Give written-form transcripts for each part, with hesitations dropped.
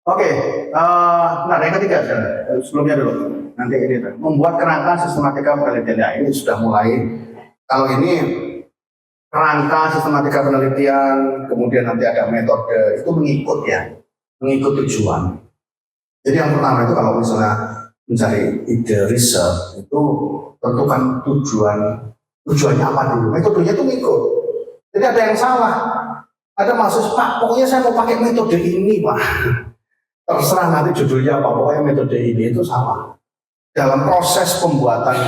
Oke, nah yang ketiga sebelumnya dulu. Nanti ini membuat kerangka sistematika penelitian. Ya, ini sudah mulai. Kalau ini kerangka sistematika penelitian, kemudian nanti ada metode, itu mengikut ya, mengikut tujuan. Jadi yang pertama itu kalau misalnya mencari ide riset itu tentukan tujuannya apa dulu. Metodenya itu mengikut. Jadi ada yang salah. Ada mahasiswa, Pak, pokoknya saya mau pakai metode ini, Pak. Terserah nanti judulnya apa, pokoknya metode ini itu salah. Dalam proses pembuatan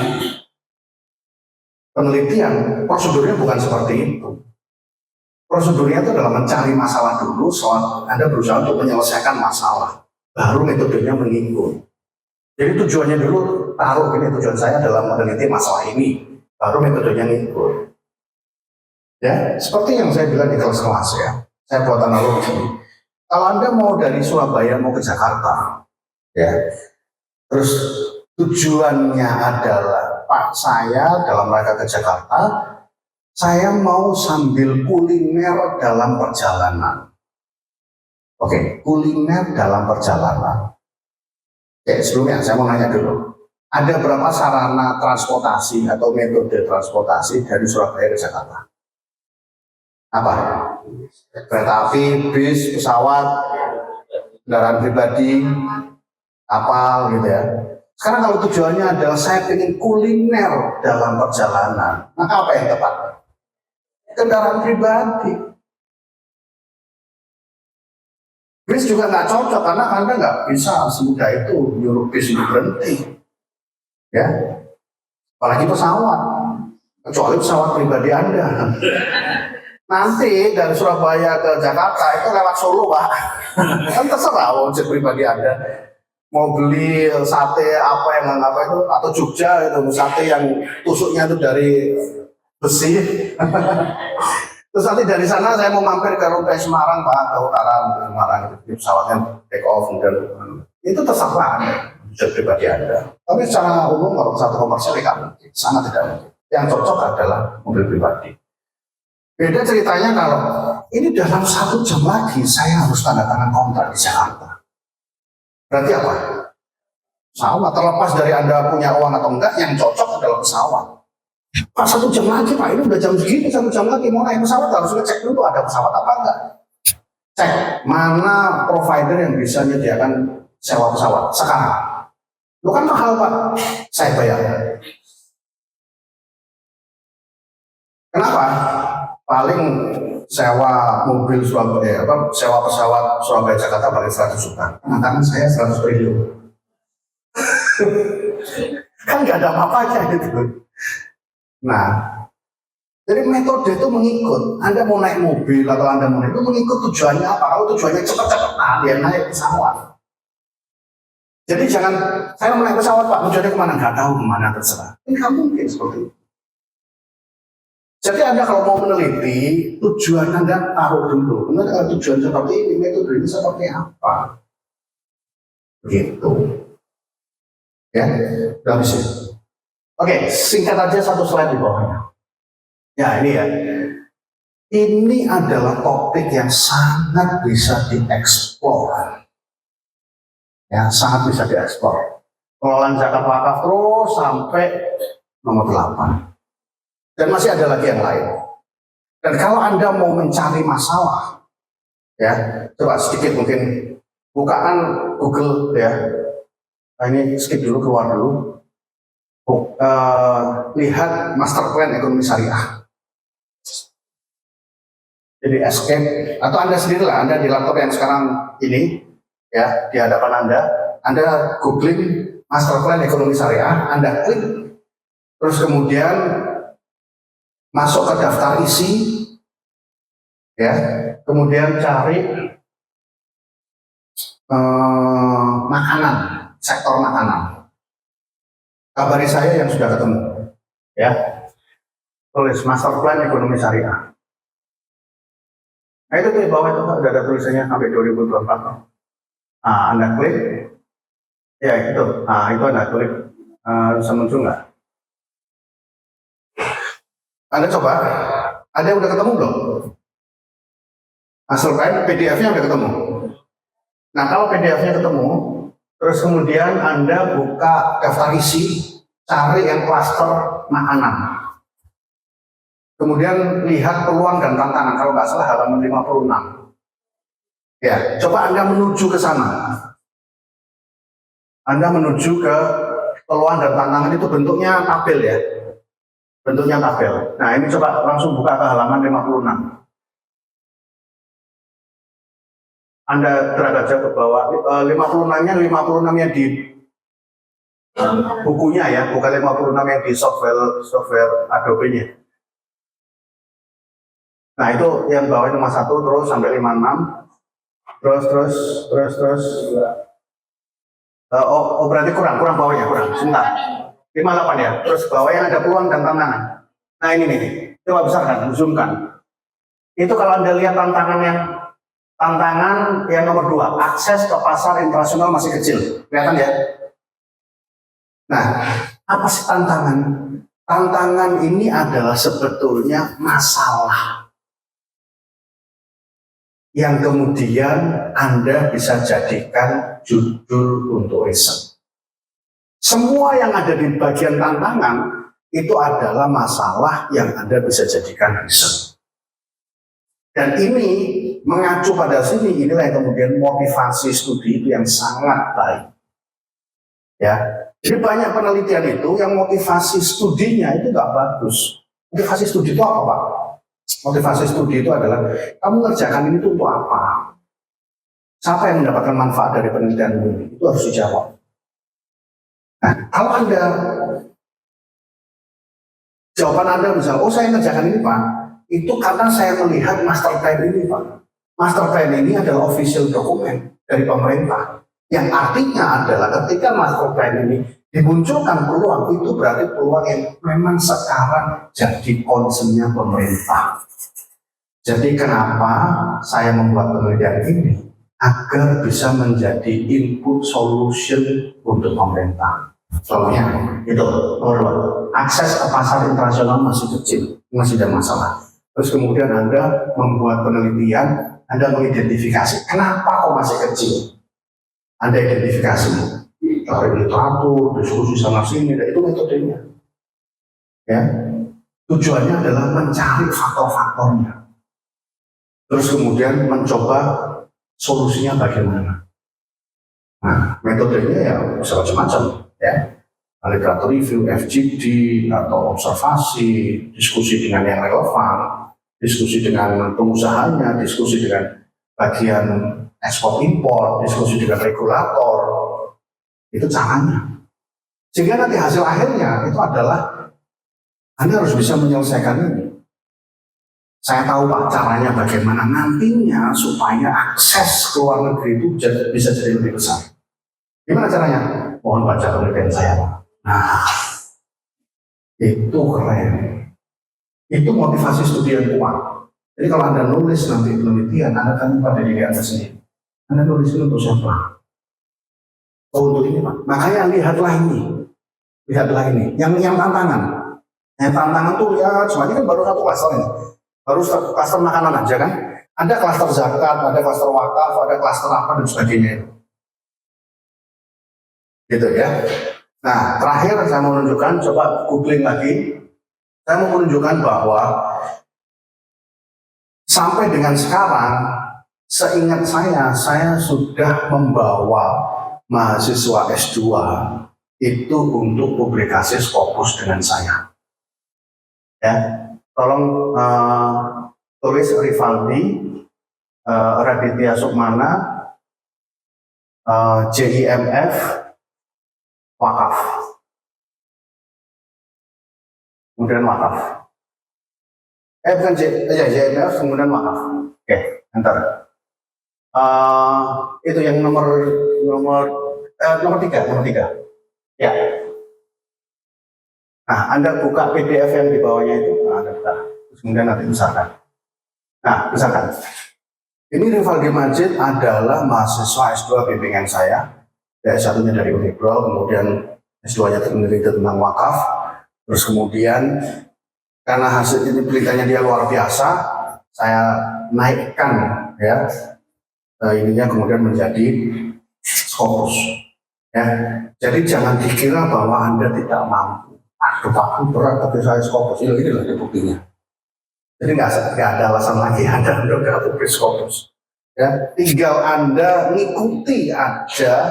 penelitian, prosedurnya bukan seperti itu. Prosedurnya itu adalah mencari masalah dulu, soal Anda berusaha untuk menyelesaikan masalah, baru metodenya mengikut. Jadi tujuannya dulu, taruh ini tujuan saya dalam meneliti masalah ini, baru metodenya ngikut. Ya, seperti yang saya bilang di kelas-kelas ya, saya buat analogi. Kalau Anda mau dari Surabaya mau ke Jakarta, ya, terus tujuannya adalah, Pak, saya dalam rangka ke Jakarta, saya mau sambil kuliner dalam perjalanan. Oke, kuliner dalam perjalanan. Oke, sebelumnya saya mau nanya dulu. Ada berapa sarana transportasi atau metode transportasi dari Surabaya ke Jakarta? Apa? Kereta api, bis, pesawat, kendaraan pribadi, kapal gitu ya. Sekarang kalau tujuannya adalah saya ingin kuliner dalam perjalanan, maka apa yang tepat? Kendaraan pribadi. Bis juga nggak cocok karena Anda nggak bisa semudah itu nyuruh bis ini berhenti, ya. Apalagi pesawat, kecuali pesawat pribadi Anda. Nanti dari Surabaya ke Jakarta itu lewat Solo, Pak. Kan terserah ojek pribadi Anda. Mau beli sate apa yang apa itu, atau Jogja itu sate yang tusuknya itu dari besi. Terus nanti dari sana saya mau mampir ke Rute Semarang, Pak, ke utara Semarang itu pesawatnya take off dan itu terserah ojek pribadi Anda. Tapi secara umum kalau pesawat komersial tidak mungkin, sangat tidak mungkin. Yang cocok adalah mobil pribadi. Beda ceritanya kalau ini dalam 1 jam lagi saya harus tanda tangan kontrak di Jakarta. Berarti apa? Pesawat, terlepas dari Anda punya uang atau enggak, yang cocok adalah pesawat. Pak, 1 jam lagi, Pak, ini udah jam segini, 1 jam lagi mau naik pesawat harus ngecek dulu ada pesawat apa enggak. Cek mana provider yang bisa menyediakan sewa pesawat sekarang. Lu kan mahal, Pak, saya bayar. Kenapa? Paling sewa mobil Surabaya, sewa pesawat Surabaya Jakarta paling 100 juta. Tangan saya 100 triliun. Kan nggak ada apa-apanya gitu. Nah, jadi metode itu mengikut. Anda mau naik mobil atau Anda mau naik itu mengikut tujuannya apa? Kalau tujuannya cepat-cepat, nah dia naik pesawat. Jadi jangan saya mau naik pesawat, Pak, tujuannya kemana? Nggak tahu kemana, terserah. Ini nggak mungkin seperti itu. Jadi Anda kalau mau meneliti, tujuan Anda taruh dulu. Benar, kalau tujuan seperti ini, metode ini seperti apa? Begitu. Ya, udah habis ya. Oke, singkat aja satu slide di bawahnya. Ya, ini ya. Ini adalah topik yang sangat bisa dieksplor. Ya, sangat bisa dieksplor. Pengelolaan zakat wakaf terus sampai nomor 8. Dan masih ada lagi yang lain. Dan kalau Anda mau mencari masalah, ya, coba sedikit mungkin bukaan Google ya. Nah, ini skip dulu, keluar dulu. Lihat master plan ekonomi syariah. Jadi escape atau Anda sendirilah, Anda di laptop yang sekarang ini ya di hadapan Anda googling master plan ekonomi syariah, Anda klik, terus kemudian masuk ke daftar isi, ya, kemudian cari makanan, sektor makanan. Kabari saya yang sudah ketemu, ya, tulis master plan ekonomi syariah. Nah itu di bawah itu sudah ada tulisannya sampai 2024. Nah, Anda klik, ya itu, nah itu Anda klik, bisa muncul nggak? Anda coba, ada yang udah ketemu belum? Master plan PDF-nya udah ketemu? Nah, kalau PDF-nya ketemu, terus kemudian Anda buka daftar isi, cari yang klaster makanan. Kemudian lihat peluang dan tantangan, kalau nggak salah halaman 56. Ya, coba Anda menuju ke sana. Anda menuju ke peluang dan tantangan itu bentuknya tabel ya. Bentuknya tabel. Nah, ini coba langsung buka ke halaman 56. Anda drag aja ke bawah. 56-nya di bukunya ya, bukan 56 yang di software Adobe-nya. Nah, itu yang bawah nomor 1 terus sampai 56. Terus. Berarti kurang bawahnya, kurang. Sebentar. 58 ya. Terus bawahnya ada peluang dan tantangan. Nah, ini nih. Coba besarkan, zoomkan. Itu kalau Anda lihat tantangan yang nomor 2, akses ke pasar internasional masih kecil. Kelihatan ya? Nah, apa sih tantangan? Tantangan ini adalah sebetulnya masalah yang kemudian Anda bisa jadikan judul untuk riset. Semua yang ada di bagian tantangan itu adalah masalah yang Anda bisa jadikan riset. Dan ini mengacu pada sini, inilah yang kemudian motivasi studi itu yang sangat baik. Ya, jadi banyak penelitian itu yang motivasi studinya itu nggak bagus. Motivasi studi itu apa, Pak? Motivasi studi itu adalah kamu ngerjakan ini untuk apa? Siapa yang mendapatkan manfaat dari penelitian ini? Itu harus dijawab. Nah, kalau Anda jawaban Anda misalnya, oh saya ngerjakan ini Pak, itu karena saya melihat master plan ini Pak. Master plan ini adalah official dokumen dari pemerintah. Yang artinya adalah ketika master plan ini dimunculkan peluang, itu berarti peluang yang memang sekarang jadi concernnya pemerintah. Jadi kenapa saya membuat penelitian ini? Agar bisa menjadi input solution untuk pemerintah. Contohnya itu nomor 2, akses ke pasar internasional masih kecil, masih ada masalah. Terus kemudian Anda membuat penelitian, Anda mengidentifikasi kenapa kok masih kecil. Anda identifikasi dari literatur, diskusi sana sini, dan itu metodenya. Ya, tujuannya adalah mencari faktor-faktornya. Terus kemudian mencoba solusinya bagaimana. Nah, metodenya ya bisa macam-macam, ya. Literatur review, FGD, atau observasi, diskusi dengan yang relevan, diskusi dengan pengusahanya, diskusi dengan bagian ekspor impor, diskusi dengan regulator. Itu caranya. Sehingga nanti hasil akhirnya itu adalah Anda harus bisa menyelesaikan ini. Saya tahu Pak caranya bagaimana nantinya supaya akses ke luar negeri itu bisa jadi lebih besar. Gimana caranya? Mohon baca penelitian saya Pak. Nah, itu keren. Itu motivasi studi yang kuat. Jadi kalau Anda nulis nanti penelitian, Anda kan pada diri Anda sendiri. Anda nulis itu untuk siapa? Oh, untuk ini Pak. Makanya lihatlah ini. Yang tantangan. Yang tantangan tuh ya, semuanya kan baru satu klaster ini. Baru klaster makanan aja kan. Ada klaster zakat, ada klaster wakaf, ada klaster apa dan sebagainya. Gitu ya. Nah, terakhir saya mau menunjukkan, coba googling lagi. Saya mau menunjukkan bahwa sampai dengan sekarang, seingat saya sudah membawa mahasiswa S2 itu untuk publikasi Scopus dengan saya. Ya, tolong tulis Rivaldi, Raditya Sukmana, JIMF, wakaf. Kemudian wakaf. Bukan JIMF, kemudian wakaf. Oke, enter. Itu yang nomor 3. Ya. Nah, Anda buka PDF yang di bawahnya itu, Anda buka. Terus kemudian nanti besarkan. Nah, besarkan. Ini Rivaldi Majid adalah mahasiswa S2 bimbingan saya. S1-nya dari Unibrol, kemudian S2-nya penelitian tentang wakaf. Terus kemudian karena hasil ini beritanya dia luar biasa, saya naikkan ya ininya kemudian menjadi Scopus. Ya, jadi jangan dikira bahwa Anda tidak mampu. Aduh Pak, berat bagi saya Scopus. Ini loh buktinya. Jadi nggak ada alasan lagi Anda untuk nggak publik Scopus. Ya, tinggal Anda ngikuti aja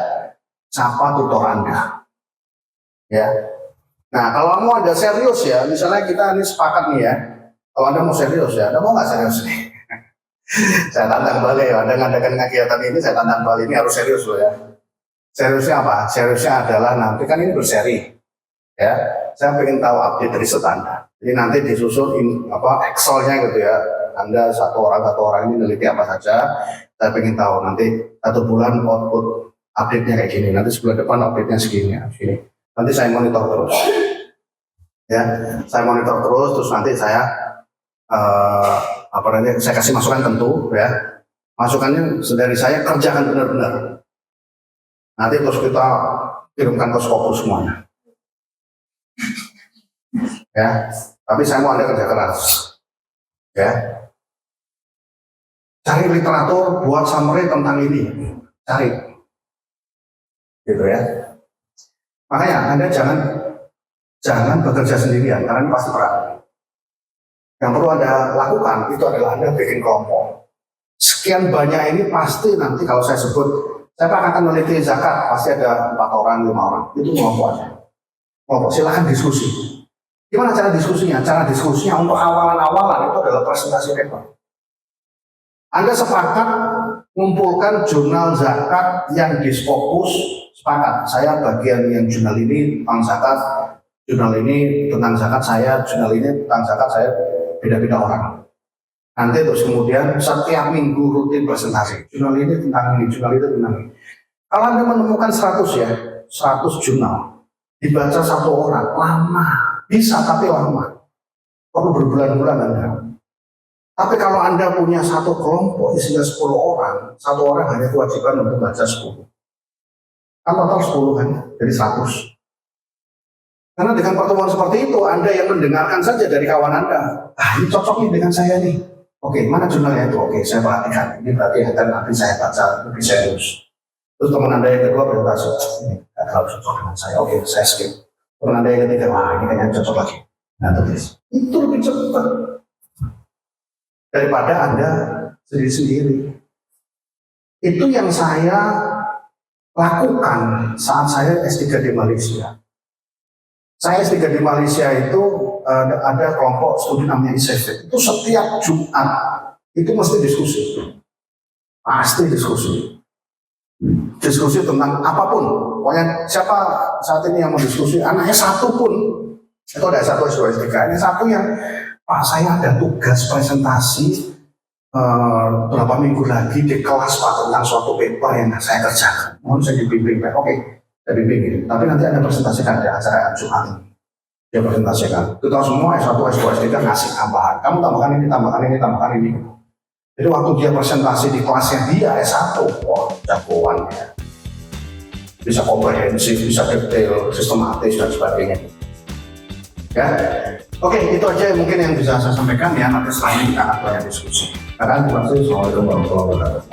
siapa tutor Anda. Ya. Nah, kalau mau Anda serius ya, misalnya kita ini sepakat nih ya. Kalau Anda mau serius ya, Anda mau nggak serius nih? Saya tantang balik ya, Anda ngadakan kegiatan ini, saya tantang balik, ini harus serius loh ya. Seriusnya apa? Seriusnya adalah nanti kan ini berseri. Ya, saya pengen tahu update riset Anda. Jadi nanti disusun Excel-nya gitu ya. Anda satu orang ini meneliti apa saja. Saya pengen tahu nanti 1 bulan output update-nya kayak gini. Nanti sebulan depan update-nya segini. Nanti saya monitor terus. Ya, saya monitor terus nanti saya saya kasih masukan tentu ya. Masukannya dari saya kerjakan benar-benar. Nanti terus kita kirimkan ke Scopus semuanya. Ya, tapi saya mau Anda kerja keras. Ya. Cari literatur buat summary tentang ini. Cari. Gitu ya. Makanya Anda jangan bekerja sendirian karena ini pasti berat. Yang perlu Anda lakukan itu adalah Anda bikin kelompok. Sekian banyak ini pasti nanti kalau saya sebut, saya akan meneliti zakat, pasti ada 4 orang, 5 orang. Itu kelompoknya. Kelompok, silahkan diskusi. Gimana cara diskusinya? Cara diskusinya untuk awalan-awalan itu adalah presentasi paper. Anda sepakat mengumpulkan jurnal zakat yang di Scopus, sepakat. Saya bagian yang jurnal ini tentang zakat, jurnal ini tentang zakat saya, jurnal ini tentang zakat saya, beda-beda orang. Nanti terus kemudian setiap minggu rutin presentasi. Jurnal ini tentang ini, jurnal itu tentang ini. Kalau Anda menemukan 100 ya, 100 jurnal, dibaca 1 orang, lama. Bisa tapi lama. Perlu berbulan-bulan Anda. Tapi kalau Anda punya 1 kelompok isinya 10 orang, 1 orang hanya kewajiban untuk baca 10. Kan total 10 kan, jadi 100. Karena dengan pertemuan seperti itu, Anda yang mendengarkan saja dari kawan Anda. Ini cocok nih dengan saya nih. Oke, mana jurnalnya itu? Oke, saya perhatikan. Ini berarti nanti saya baca lebih serius. Terus teman Anda yang kedua berkata, ini tidak terlalu cocok dengan saya. Oke, saya skip. Teman Anda yang ketiga, wah ini kayaknya cocok lagi. Nah, tulis. Itu lebih cepat daripada Anda sendiri-sendiri. Itu yang saya lakukan saat saya S3 di Malaysia. Saya S3 di Malaysia itu ada kelompok studi namanya ICV. Itu setiap Jumat itu mesti diskusi. Pasti diskusi. Diskusi tentang apapun. Pokoknya siapa saat ini yang mau diskusi, anaknya 1 pun, itu ada 1, 2, 3, ini 1 yang, Pak saya ada tugas presentasi berapa minggu lagi di kelas Pak tentang suatu paper yang saya kerjakan. Mohon saya dibimbing Pak. Oke, saya bimbing. Tapi nanti Anda presentasikan di acara Jumat ini. Dia presentasikan. Kita semua S1, S2, S3 ngasih tambahan. Kamu tambahkan ini, tambahkan ini, tambahkan ini. Jadi waktu dia presentasi di kelasnya dia S1, wah jagoan ya. Bisa komprehensif, bisa detail, sistematis dan sebagainya. Ya, oke, itu aja mungkin yang bisa saya sampaikan ya. Nanti setelah ini kita akan banyak diskusi. Assalamualaikum warahmatullahi wabarakatuh.